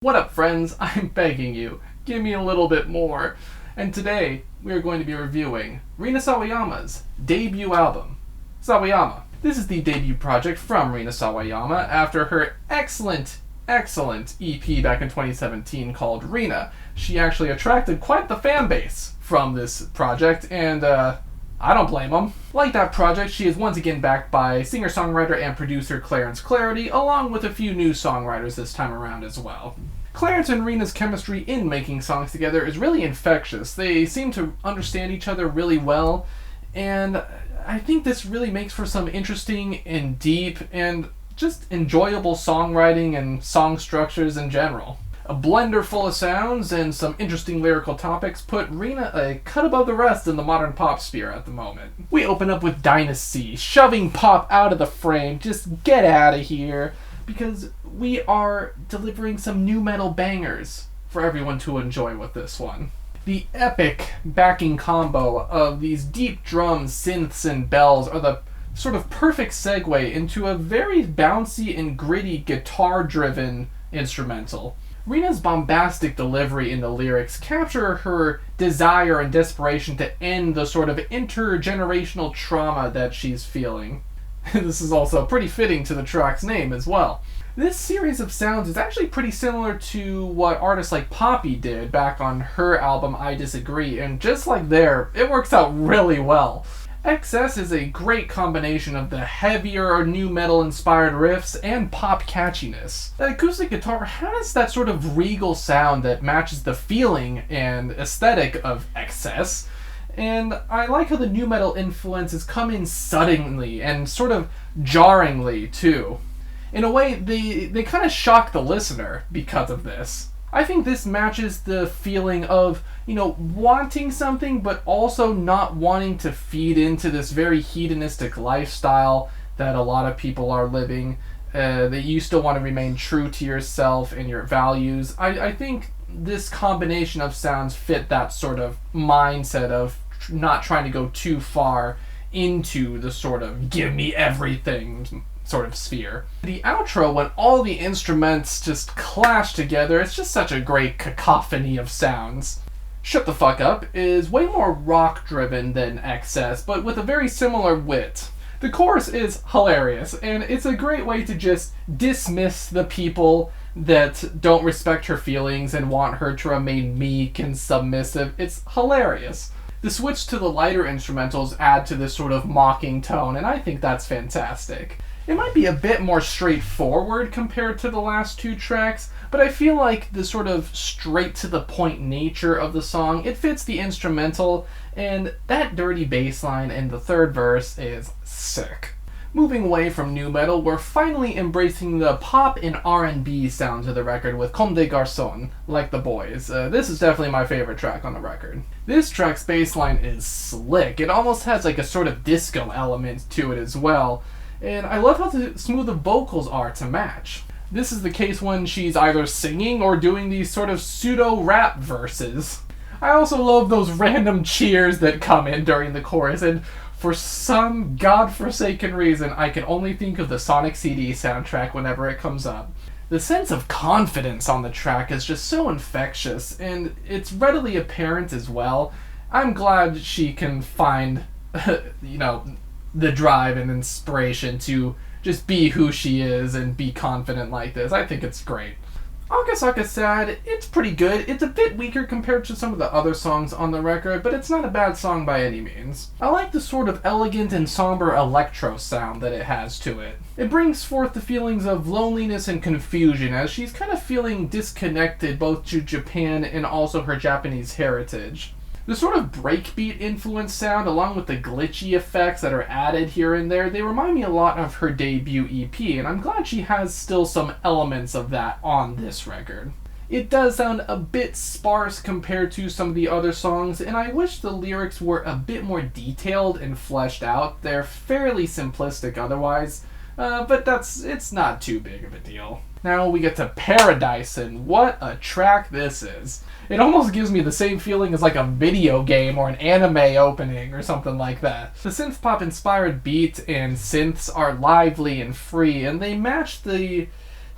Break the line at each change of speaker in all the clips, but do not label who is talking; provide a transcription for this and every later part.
What up, friends? I'm begging you, give me a little bit more. And today, we are going to be reviewing Rina Sawayama's debut album, Sawayama. This is the debut project from Rina Sawayama after her excellent EP back in 2017 called Rina. She actually attracted quite the fan base from this project, and I don't blame them. Like that project, she is once again backed by singer-songwriter and producer Clarence Clarity, along with a few new songwriters this time around as well. Clarence and Rina's chemistry in making songs together is really infectious. They seem to understand each other really well, and I think this really makes for some interesting and deep and just enjoyable songwriting and song structures in general. A blender full of sounds and some interesting lyrical topics put Rina a cut above the rest in the modern pop sphere at the moment. We open up with Dynasty, shoving pop out of the frame, just get out of here, because we are delivering some nu metal bangers for everyone to enjoy with this one. The epic backing combo of these deep drums, synths, and bells are the sort of perfect segue into a very bouncy and gritty guitar-driven instrumental. Rina's bombastic delivery in the lyrics capture her desire and desperation to end the sort of intergenerational trauma that she's feeling. This is also pretty fitting to the track's name as well. This series of sounds is actually pretty similar to what artists like Poppy did back on her album I Disagree, and just like there, it works out really well. XS is a great combination of the heavier nu metal inspired riffs and pop catchiness. The acoustic guitar has that sort of regal sound that matches the feeling and aesthetic of XS, and I like how the nu metal influences come in suddenly and sort of jarringly too. In a way, they kind of shock the listener because of this. I think this matches the feeling of, wanting something but also not wanting to feed into this very hedonistic lifestyle that a lot of people are living, that you still want to remain true to yourself and your values. I think this combination of sounds fit that sort of mindset of not trying to go too far into the sort of give me everything sort of sphere. The outro, when all the instruments just clash together, it's just such a great cacophony of sounds. Shut the Fuck Up is way more rock driven than XS, but with a very similar wit. The chorus is hilarious, and it's a great way to just dismiss the people that don't respect her feelings and want her to remain meek and submissive. It's hilarious. The switch to the lighter instrumentals add to this sort of mocking tone, and I think that's fantastic. It might be a bit more straightforward compared to the last two tracks, but I feel like the sort of straight-to-the-point nature of the song, it fits the instrumental, and that dirty bass line in the third verse is sick. Moving away from nu metal, we're finally embracing the pop and R&B sounds of the record with Comme des Garçons, like the boys. This is definitely my favorite track on the record. This track's bass line is slick. It almost has like a sort of disco element to it as well. And I love how smooth the vocals are to match. This is the case when she's either singing or doing these sort of pseudo-rap verses. I also love those random cheers that come in during the chorus, and for some godforsaken reason, I can only think of the Sonic CD soundtrack whenever it comes up. The sense of confidence on the track is just so infectious, and it's readily apparent as well. I'm glad she can find, the drive and inspiration to just be who she is and be confident like this. I think it's great. Akasaka Sad, it's pretty good. It's a bit weaker compared to some of the other songs on the record, but it's not a bad song by any means. I like the sort of elegant and somber electro sound that it has to it. It brings forth the feelings of loneliness and confusion as she's kind of feeling disconnected both to Japan and also her Japanese heritage. The sort of breakbeat influence sound, along with the glitchy effects that are added here and there, they remind me a lot of her debut EP, and I'm glad she has still some elements of that on this record. It does sound a bit sparse compared to some of the other songs, and I wish the lyrics were a bit more detailed and fleshed out. They're fairly simplistic otherwise, but it's not too big of a deal. Now we get to Paradisin. What a track this is. It almost gives me the same feeling as like a video game or an anime opening or something like that. The synth pop inspired beat and synths are lively and free, and they match the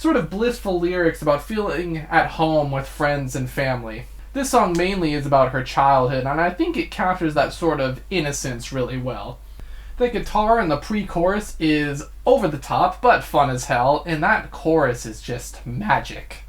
sort of blissful lyrics about feeling at home with friends and family. This song mainly is about her childhood, and I think it captures that sort of innocence really well. The guitar in the pre-chorus is over the top, but fun as hell, and that chorus is just magic.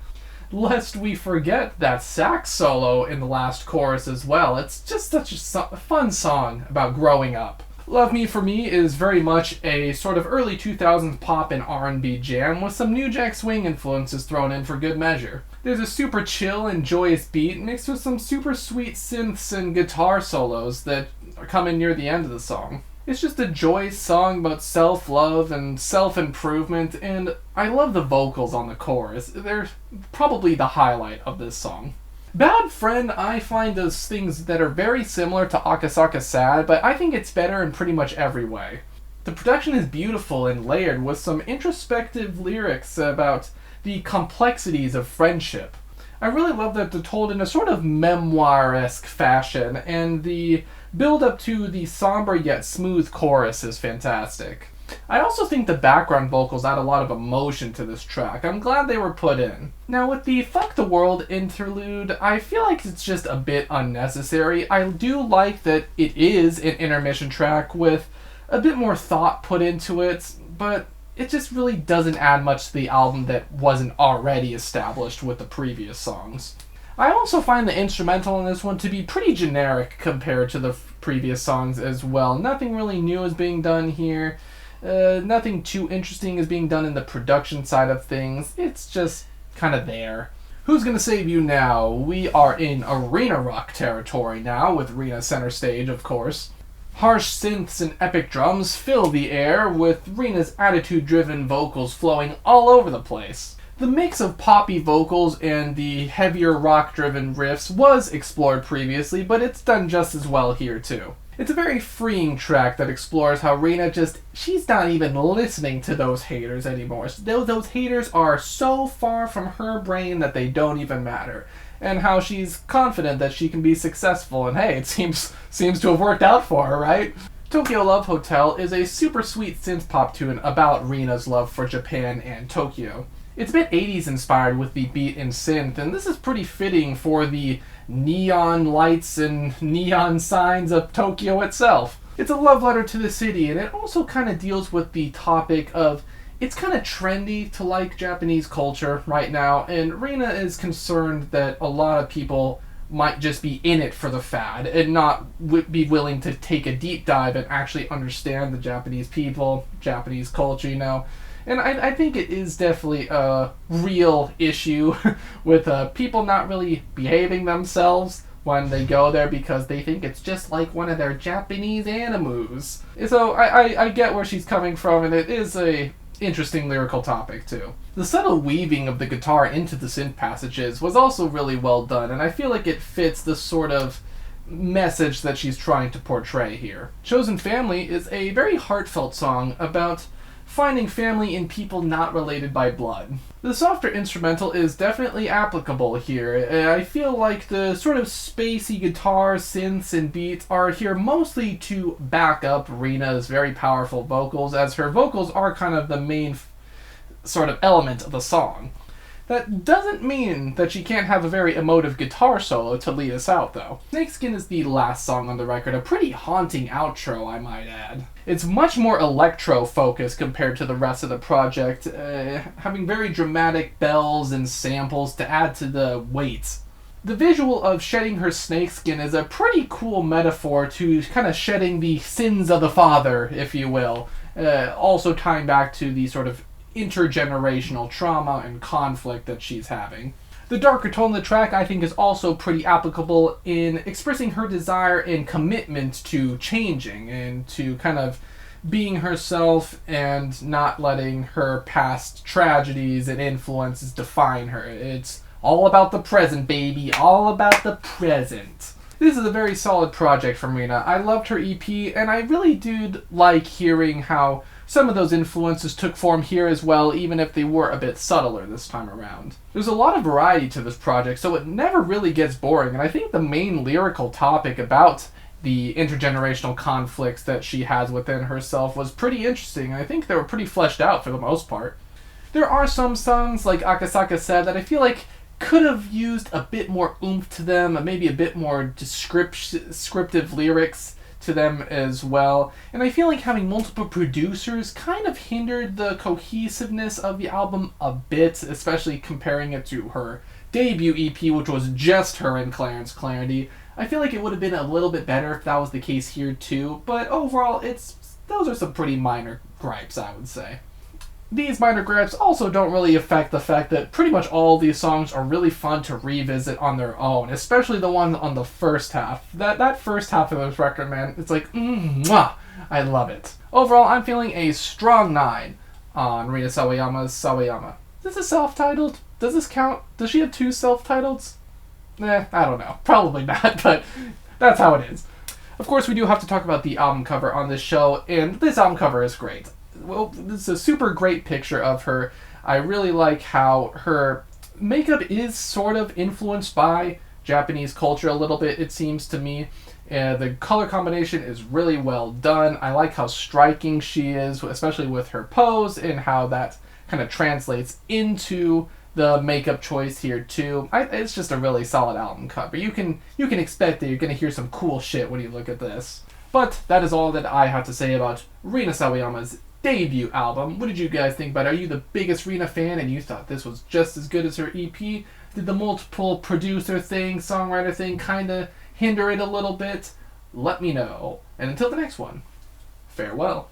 Lest we forget that sax solo in the last chorus as well. It's just such a fun song about growing up. Love Me For Me is very much a sort of early 2000s pop and R&B jam with some New Jack Swing influences thrown in for good measure. There's a super chill and joyous beat mixed with some super sweet synths and guitar solos that come in near the end of the song. It's just a joyous song about self-love and self-improvement, and I love the vocals on the chorus. They're probably the highlight of this song. Bad Friend, I find those things that are very similar to Akasaka Sad, but I think it's better in pretty much every way. The production is beautiful and layered with some introspective lyrics about the complexities of friendship. I really love that they're told in a sort of memoir-esque fashion, and the build-up to the somber yet smooth chorus is fantastic. I also think the background vocals add a lot of emotion to this track. I'm glad they were put in. Now with the Fuck the World interlude, I feel like it's just a bit unnecessary. I do like that it is an intermission track with a bit more thought put into it, but it just really doesn't add much to the album that wasn't already established with the previous songs. I also find the instrumental in this one to be pretty generic compared to the previous songs as well. Nothing really new is being done here. Nothing too interesting is being done in the production side of things. It's just kind of there. Who's Gonna Save You Now? We are in arena rock territory now, with Rina center stage, of course. Harsh synths and epic drums fill the air, with Rina's attitude-driven vocals flowing all over the place. The mix of poppy vocals and the heavier rock-driven riffs was explored previously, but it's done just as well here too. It's a very freeing track that explores how Rina she's not even listening to those haters anymore. Those haters are so far from her brain that they don't even matter. And how she's confident that she can be successful, and hey, it seems to have worked out for her, right? Tokyo Love Hotel is a super sweet synth-pop tune about Rina's love for Japan and Tokyo. It's a bit 80s inspired with the beat and synth, and this is pretty fitting for the neon lights and neon signs of Tokyo itself. It's a love letter to the city, and it also kind of deals with the topic of it's kind of trendy to like Japanese culture right now, and Rina is concerned that a lot of people might just be in it for the fad and not be willing to take a deep dive and actually understand the Japanese people, Japanese culture, you know. And I think it is definitely a real issue with people not really behaving themselves when they go there because they think it's just like one of their Japanese animus. So I get where she's coming from, and it is a interesting lyrical topic too. The subtle weaving of the guitar into the synth passages was also really well done, and I feel like it fits the sort of message that she's trying to portray here. Chosen Family is a very heartfelt song about finding family in people not related by blood. The softer instrumental is definitely applicable here. I feel like the sort of spacey guitar, synths, and beats are here mostly to back up Rina's very powerful vocals, as her vocals are kind of the main sort of element of the song. That doesn't mean that she can't have a very emotive guitar solo to lead us out, though. Snakeskin is the last song on the record, a pretty haunting outro, I might add. It's much more electro-focused compared to the rest of the project, having very dramatic bells and samples to add to the weight. The visual of shedding her snakeskin is a pretty cool metaphor to kind of shedding the sins of the father, if you will, also tying back to the sort of intergenerational trauma and conflict that she's having. The darker tone of the track, I think, is also pretty applicable in expressing her desire and commitment to changing and to kind of being herself and not letting her past tragedies and influences define her. It's all about the present, baby. All about the present. This is a very solid project from Rina. I loved her EP, and I really did like hearing how some of those influences took form here as well, even if they were a bit subtler this time around. There's a lot of variety to this project, so it never really gets boring, and I think the main lyrical topic about the intergenerational conflicts that she has within herself was pretty interesting, and I think they were pretty fleshed out for the most part. There are some songs like Akasaka Sad that I feel like could have used a bit more oomph to them, maybe a bit more descriptive lyrics to them as well. And I feel like having multiple producers kind of hindered the cohesiveness of the album a bit, especially comparing it to her debut EP, which was just her and Clarence Clarity. I feel like it would have been a little bit better if that was the case here too, but overall, those are some pretty minor gripes, I would say. These minor gripes also don't really affect the fact that pretty much all these songs are really fun to revisit on their own, especially the one on the first half. That first half of this record, man, it's like, mwah! I love it. Overall, I'm feeling a strong 9 on Rina Sawayama's Sawayama. Is this self-titled? Does this count? Does she have 2 self-titles? I don't know. Probably not, but that's how it is. Of course, we do have to talk about the album cover on this show, and this album cover is great. Well, this is a super great picture of her. I really like how her makeup is sort of influenced by Japanese culture a little bit, it seems to me. The color combination is really well done. I like how striking she is, especially with her pose, and how that kind of translates into the makeup choice here too. It's just a really solid album cover. You can expect that you're going to hear some cool shit when you look at this. But that is all that I have to say about Rina Sawayama's debut album. What did you guys think about it? Are you the biggest Rina fan and you thought this was just as good as her EP? Did the multiple producer thing, songwriter thing kind of hinder it a little bit? Let me know. And until the next one, farewell.